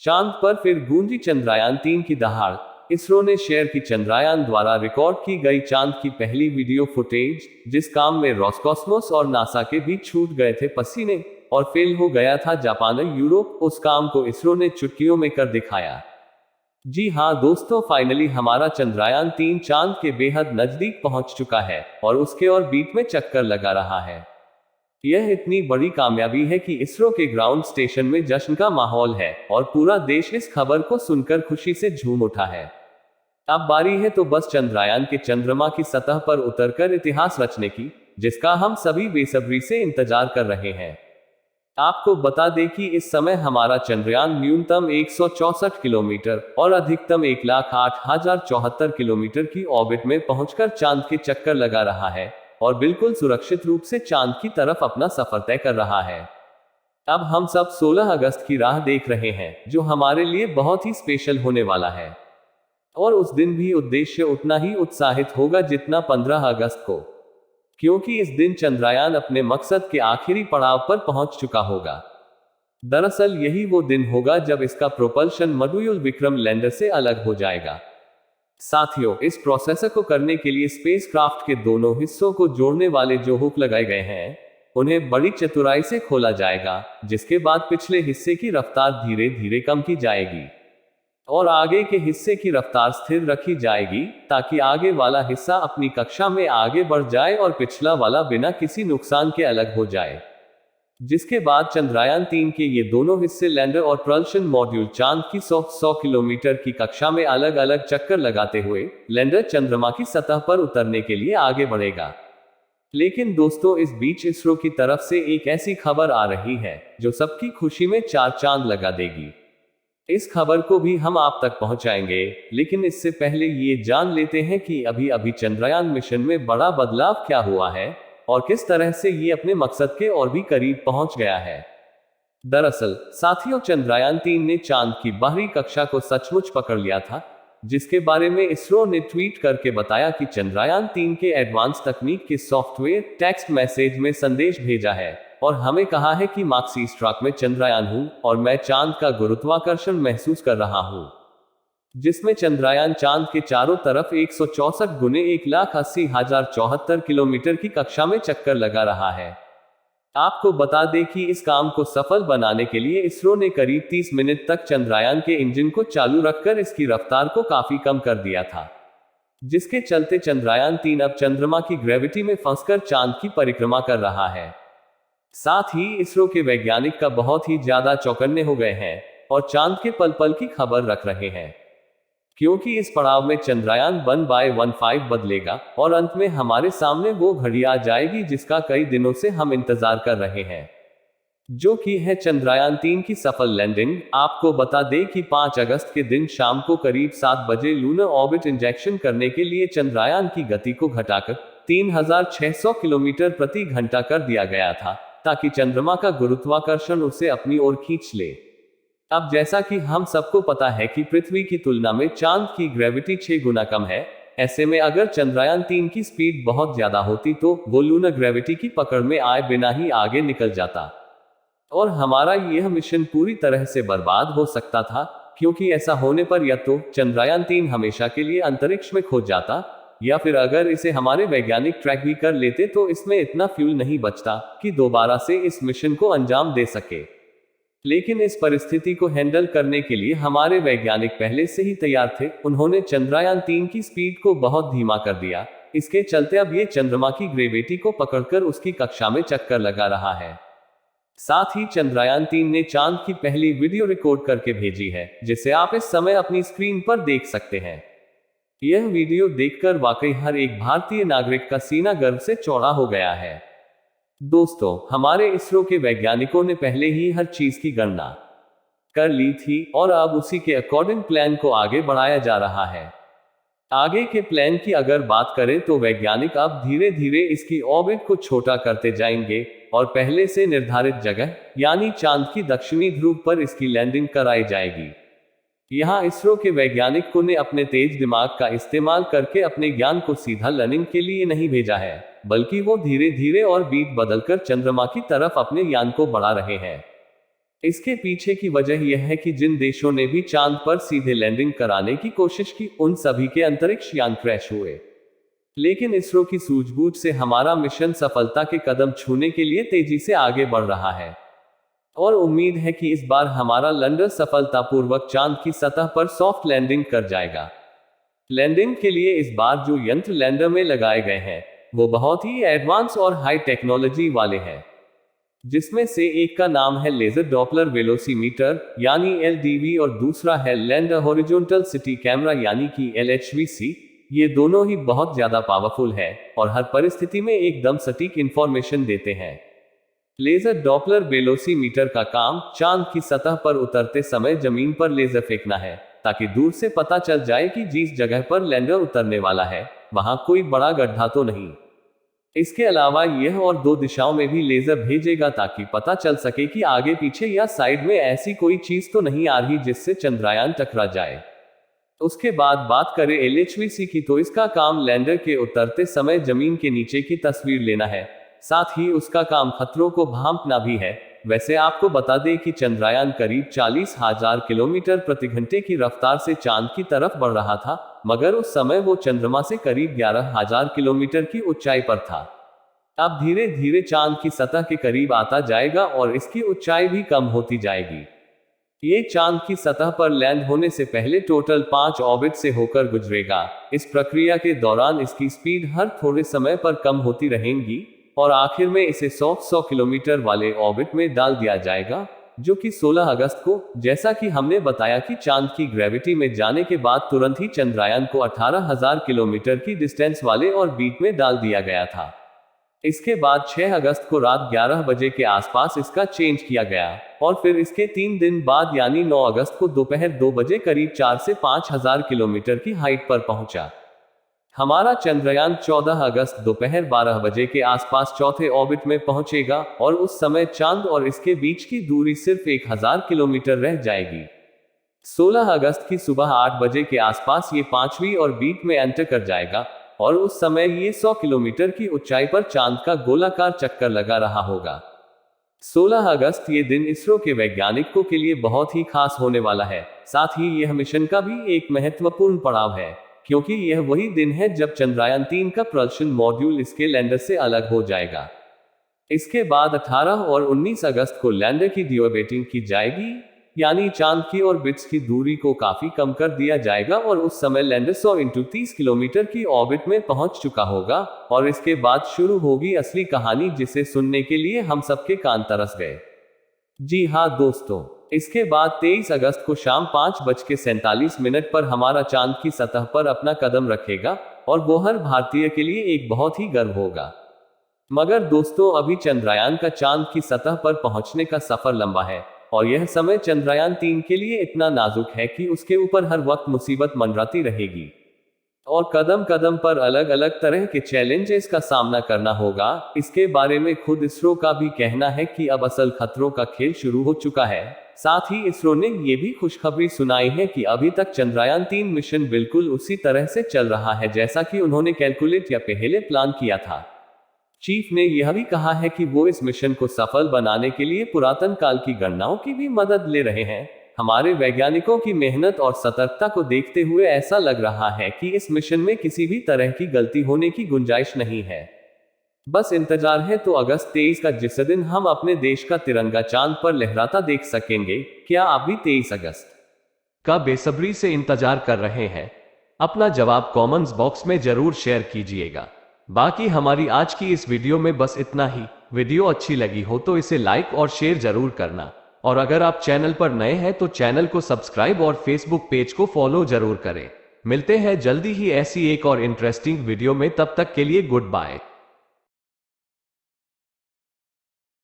चांद पर फिर गूंजी चंद्रयान 3 की दहाड़। इसरो ने शेयर की चंद्रयान द्वारा रिकॉर्ड की गई चांद की पहली वीडियो फुटेज, जिस काम में रॉसकॉस्मोस और नासा के बीच छूट गए थे पसीने और फेल हो गया था जापान यूरोप, उस काम को इसरो ने चुटकियों में कर दिखाया। जी हाँ दोस्तों, फाइनली हमारा चंद्रयान 3 चांद के बेहद नजदीक पहुंच चुका है और उसके और बीट में चक्कर लगा रहा है। यह इतनी बड़ी कामयाबी है कि इसरो के ग्राउंड स्टेशन में जश्न का माहौल है और पूरा देश इस खबर को सुनकर खुशी से झूम उठा है। अब बारी है तो बस चंद्रयान के चंद्रमा की सतह पर उतरकर इतिहास रचने की, जिसका हम सभी बेसब्री से इंतजार कर रहे हैं। आपको बता दें कि इस समय हमारा चंद्रयान न्यूनतम 164 किलोमीटर और अधिकतम 1,08,074 किलोमीटर की ऑर्बिट में पहुंचकर चांद के चक्कर लगा रहा है और बिल्कुल सुरक्षित रूप से चांद की तरफ अपना सफर तय कर रहा है। अब हम सब 16 अगस्त की राह देख रहे हैं, जो हमारे लिए बहुत ही स्पेशल होने वाला है। और उस दिन भी उद्देश्य उतना ही उत्साहित होगा जितना 15 अगस्त को, क्योंकि इस दिन चंद्रयान अपने मकसद के आखिरी पड़ाव पर पहुंच चुका होगा। दरअसल यही वो दिन होगा जब इसका प्रोपल्शन मॉड्यूल विक्रम लैंडर से अलग हो जाएगा। साथियों, इस प्रोसेसर को करने के लिए स्पेसक्राफ्ट के दोनों हिस्सों को जोड़ने वाले जो हुक लगाए गए हैं, उन्हें बड़ी चतुराई से खोला जाएगा, जिसके बाद पिछले हिस्से की रफ्तार धीरे धीरे कम की जाएगी और आगे के हिस्से की रफ्तार स्थिर रखी जाएगी, ताकि आगे वाला हिस्सा अपनी कक्षा में आगे बढ़ जाए और पिछला वाला बिना किसी नुकसान के अलग हो जाए। जिसके बाद चंद्रयान 3 के ये दोनों हिस्से लैंडर और प्रल्शन मॉड्यूल चांद की 100 किलोमीटर की कक्षा में अलग अलग चक्कर लगाते हुए लैंडर चंद्रमा की सतह पर उतरने के लिए आगे बढ़ेगा। लेकिन दोस्तों, इस बीच इसरो की तरफ से एक ऐसी खबर आ रही है जो सबकी खुशी में 4 चांद लगा देगी। इस खबर को भी हम आप तक पहुंचाएंगे, लेकिन इससे पहले ये जान लेते हैं कि अभी चंद्रयान मिशन में बड़ा बदलाव क्या हुआ है और किस तरह से ये अपने मकसद के और भी करीब पहुंच गया है। दरअसल साथियों, चंद्रयान 3 ने चांद की बाहरी कक्षा को सचमुच पकड़ लिया था, जिसके बारे में इसरो ने ट्वीट करके बताया कि चंद्रयान 3 के एडवांस तकनीक के सॉफ्टवेयर टेक्स्ट मैसेज में संदेश भेजा है और हमें कहा है कि मार्क्सी स्ट्राक में चंद्रयान हूं और मैं चांद का गुरुत्वाकर्षण महसूस कर रहा हूं, जिसमें चंद्रयान चांद के चारों तरफ 164 गुने 1,80,074 किलोमीटर की कक्षा में चक्कर लगा रहा है। आपको बता दें कि इस काम को सफल बनाने के लिए इसरो ने करीब 30 मिनट तक चंद्रयान के इंजन को चालू रखकर इसकी रफ्तार को काफी कम कर दिया था, जिसके चलते चंद्रयान 3 अब चंद्रमा की ग्रेविटी में फंसकर चांद की परिक्रमा कर रहा है। साथ ही इसरो के वैज्ञानिक का बहुत ही ज्यादा चौकन्ने हो गए हैं और चांद के पल पल की खबर रख रहे हैं, क्योंकि इस पड़ाव में चंद्रयान 1/15 बदलेगा और अंत में हमारे सामने वो घड़ी आ जाएगी जिसका कई दिनों से हम इंतजार कर रहे हैं, जो कि है चंद्रयान 3 की सफल लैंडिंग। आपको बता दें कि 5 अगस्त के दिन शाम को करीब 7 बजे लूनर ऑर्बिट इंजेक्शन करने के लिए चंद्रयान की गति को घटाकर 3,600 किलोमीटर प्रति घंटा कर दिया गया था, ताकि चंद्रमा का गुरुत्वाकर्षण उसे अपनी ओर खींच ले। अब जैसा कि हम सबको पता है कि पृथ्वी की तुलना में चांद की ग्रेविटी 6 गुना कम है, ऐसे में अगर चंद्रयान 3 की स्पीड बहुत ज्यादा होती तो वो लूनर ग्रेविटी की पकड़ में आए बिना ही आगे निकल जाता और हमारा यह मिशन पूरी तरह से बर्बाद हो सकता था, क्योंकि ऐसा होने पर या तो चंद्रयान 3 हमेशा के लिए अंतरिक्ष में खो जाता, या फिर अगर इसे हमारे वैज्ञानिक ट्रैक भी कर लेते तो इसमें इतना फ्यूल नहीं बचता कि दोबारा से इस मिशन को अंजाम दे सके। लेकिन इस परिस्थिति को हैंडल करने के लिए हमारे वैज्ञानिक पहले से ही तैयार थे। उन्होंने चंद्रयान 3 की स्पीड को बहुत धीमा कर दिया। इसके चलते अब ये चंद्रमा की ग्रेविटी को पकड़कर उसकी कक्षा में चक्कर लगा रहा है। साथ ही चंद्रयान 3 ने चांद की पहली वीडियो रिकॉर्ड करके भेजी है, जिसे आप इस समय अपनी स्क्रीन पर देख सकते हैं। यह वीडियो देखकर वाकई हर एक भारतीय नागरिक का सीना गर्व से चौड़ा हो गया है। दोस्तों, हमारे इसरो के वैज्ञानिकों ने पहले ही हर चीज की गणना कर ली थी और अब उसी के अकॉर्डिंग प्लान को आगे बढ़ाया जा रहा है। आगे के प्लान की अगर बात करें तो वैज्ञानिक अब धीरे धीरे इसकी ऑर्बिट को छोटा करते जाएंगे और पहले से निर्धारित जगह यानी चांद की दक्षिणी ध्रुव पर इसकी लैंडिंग कराई जाएगी। यहाँ इसरो के वैज्ञानिकों ने अपने तेज दिमाग का इस्तेमाल करके अपने ज्ञान को सीधा लर्निंग के लिए नहीं भेजा है, बल्कि वो धीरे धीरे और बीट बदलकर चंद्रमा की तरफ अपने यान को बढ़ा रहे हैं। इसके पीछे की वजह यह है कि जिन देशों ने भी चांद पर सीधे लैंडिंग कराने की कोशिश की, उन सभी के अंतरिक्ष यान क्रैश हुए। लेकिन इसरो की सूझबूझ से हमारा मिशन सफलता के कदम छूने के लिए तेजी से आगे बढ़ रहा है और उम्मीद है कि इस बार हमारा लैंडर सफलतापूर्वक चांद की सतह पर सॉफ्ट लैंडिंग कर जाएगा। लैंडिंग के लिए इस बार जो यंत्र लैंडर में लगाए गए हैं वो बहुत ही एडवांस और हाई टेक्नोलॉजी वाले हैं, जिसमें से एक का नाम है लेजर डॉपलर वेलोसीमीटर यानी LDV और दूसरा है लैंडर हॉरिजॉन्टल सिटी कैमरा यानी कि LHVC। ये दोनों ही बहुत ज्यादा पावरफुल है और हर परिस्थिति में एकदम सटीक इंफॉर्मेशन देते हैं। लेजर डॉपलर वेलोसीमीटर का काम चांद की सतह पर उतरते समय जमीन पर लेजर फेंकना है, ताकि दूर से पता चल जाए कि जिस जगह पर लैंडर उतरने वाला है वहां कोई बड़ा गड्ढा तो नहीं। इसके अलावा यह और दो दिशाओं में भी लेजर भेजेगा ताकि पता चल सके कि आगे पीछे या साइड में ऐसी कोई चीज तो नहीं आ रही जिससे चंद्रयान टकरा जाए। उसके बाद बात करें LHVC की, तो इसका काम लैंडर के उतरते समय जमीन के नीचे की तस्वीर लेना है, साथ ही उसका काम खतरों को भांपना भी है। वैसे आपको बता दें कि चंद्रयान करीब 40,000 किलोमीटर प्रति घंटे की रफ्तार से चांद की तरफ बढ़ रहा था, मगर उस समय वो चंद्रमा से करीब 11,000 किलोमीटर की ऊंचाई पर था। अब धीरे धीरे चांद की सतह के करीब आता जाएगा और इसकी ऊंचाई भी कम होती जाएगी। ये चांद की सतह पर लैंड होने से पहले टोटल 5 ऑर्बिट से होकर गुजरेगा। इस प्रक्रिया के दौरान इसकी स्पीड हर थोड़े समय पर कम होती रहेगी और आखिर में इसे 100 किलोमीटर वाले ऑर्बिट में डाल दिया जाएगा, जो कि 16 अगस्त को, जैसा कि हमने बताया कि चांद की ग्रेविटी में जाने के बाद तुरंत ही चंद्रयान को 18,000 किलोमीटर की डिस्टेंस वाले ऑर्बिट में डाल दिया गया था। इसके बाद 6 अगस्त को रात 11 बजे के आसपास इसका चेंज किया गया और फिर इसके 3 दिन बाद यानी 9 अगस्त को दोपहर 2 बजे करीब 4 से 5,000 किलोमीटर की हाइट पर पहुंचा। हमारा चंद्रयान 14 अगस्त दोपहर 12 बजे के आसपास चौथे ऑर्बिट में पहुंचेगा और उस समय चांद और इसके बीच की दूरी सिर्फ 1000 किलोमीटर रह जाएगी। 16 अगस्त की सुबह 8 बजे के आसपास ये 5वीं ऑर्बिट में एंटर कर जाएगा और उस समय ये 100 किलोमीटर की ऊंचाई पर चांद का गोलाकार चक्कर लगा रहा होगा। 16 अगस्त ये दिन इसरो के वैज्ञानिकों के लिए बहुत ही खास होने वाला है। साथ ही यह मिशन का भी एक महत्वपूर्ण पड़ाव है, क्योंकि यह वही दिन है जब चंद्रयान 3 का प्रॉल्शन मॉड्यूल इसके लैंडर से अलग हो जाएगा। इसके बाद 18 और 19 अगस्त को लैंडर की डीओर्बिटिंग की जाएगी, यानी चांद की ऑर्बिट्स की दूरी को काफी कम कर दिया जाएगा और उस समय लैंडर 100 × 30 किलोमीटर की ऑर्बिट में पहुंच चुका होगा और इसके बाद शुरू होगी असली कहानी, जिसे सुनने के लिए हम सबके कान तरस गए। जी हाँ दोस्तों, इसके बाद 23 अगस्त को शाम 5:47 पर हमारा चांद की सतह पर अपना कदम रखेगा और वो हर भारतीय के लिए एक बहुत ही गर्व होगा। मगर दोस्तों, अभी चंद्रयान का चांद की सतह पर पहुंचने का सफर लंबा है और यह समय चंद्रयान 3 के लिए इतना नाजुक है कि उसके ऊपर हर वक्त मुसीबत मंडराती रहेगी और कदम कदम पर अलग अलग तरह के चैलेंजेस का सामना करना होगा। इसके बारे में खुद इसरो का भी कहना है कि अब असल खतरों का खेल शुरू हो चुका है। साथ ही इसरो ने यह भी खुशखबरी सुनाई है कि अभी तक चंद्रयान 3 मिशन बिल्कुल उसी तरह से चल रहा है जैसा कि उन्होंने कैलकुलेट या पहले प्लान किया था। चीफ ने यह भी कहा है कि वो इस मिशन को सफल बनाने के लिए पुरातन काल की गणनाओं की भी मदद ले रहे हैं। हमारे वैज्ञानिकों की मेहनत और सतर्कता को देखते हुए ऐसा लग रहा है कि इस मिशन में किसी भी तरह की गलती होने की गुंजाइश नहीं है। बस इंतजार है तो अगस्त 23 का, जिस दिन हम अपने देश का तिरंगा चांद पर लहराता देख सकेंगे। क्या आप भी 23 अगस्त का बेसब्री से इंतजार कर रहे हैं? अपना जवाब कमेंट्स बॉक्स में जरूर शेयर कीजिएगा। बाकी हमारी आज की इस वीडियो में बस इतना ही। वीडियो अच्छी लगी हो तो इसे लाइक और शेयर जरूर करना, और अगर आप चैनल पर नए हैं तो चैनल को सब्सक्राइब और फेसबुक पेज को फॉलो जरूर करें। मिलते हैं जल्दी ही ऐसी एक और इंटरेस्टिंग वीडियो में, तब तक के लिए गुड बाय।